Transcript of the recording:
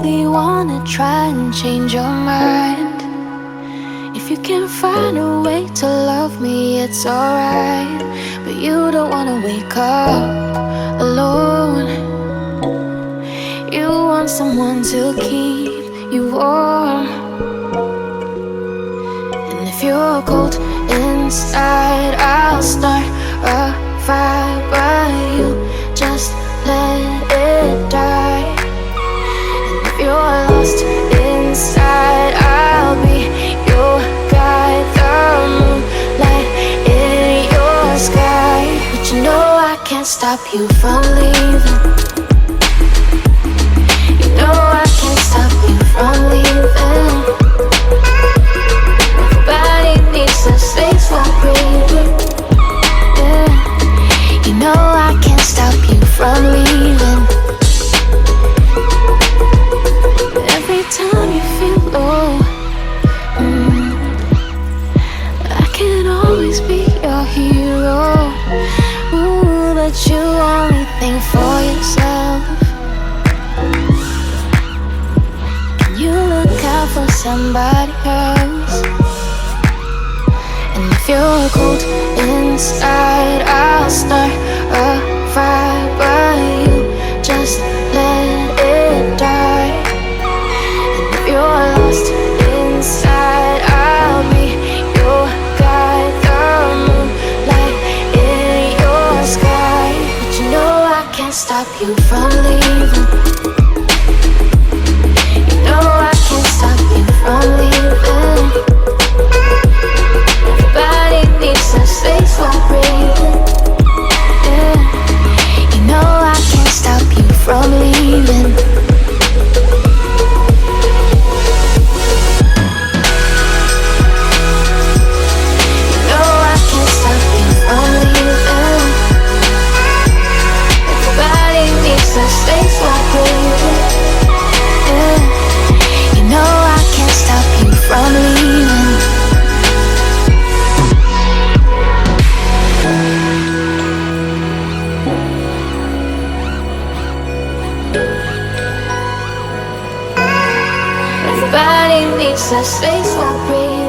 really wanna try and change your mind. If you can find a way to love me, it's alright. But you don't wanna wake up alone. You want someone to keep you warm. And if you're cold inside, I'll start a fire, but you just let it die. And if you're lost inside, I'll be your guide. The moonlight in your sky. But you know I can't stop you from leaving. You know I can't stop you from leaving. Everybody needs a space for breathing. Yeah. You know I can't stop you from leaving. Every time you feel low, I can always be your hero. Ooh, but you only think for yourself. Can you look out for somebody else? And if you're cold inside, I'll start a fire, but you just let it die. And if you're lost inside, I'll be your guide. The moonlight in your sky. But you know I can't stop you from leaving. You know I can't stop you from leaving. Everybody needs a space for breathing. Yeah. You know I can't stop you from leaving. You know I can't stop you from leaving. Everybody needs a space for breathing. Yeah. You know I can't stop you from leaving. Everybody needs a space for breathing.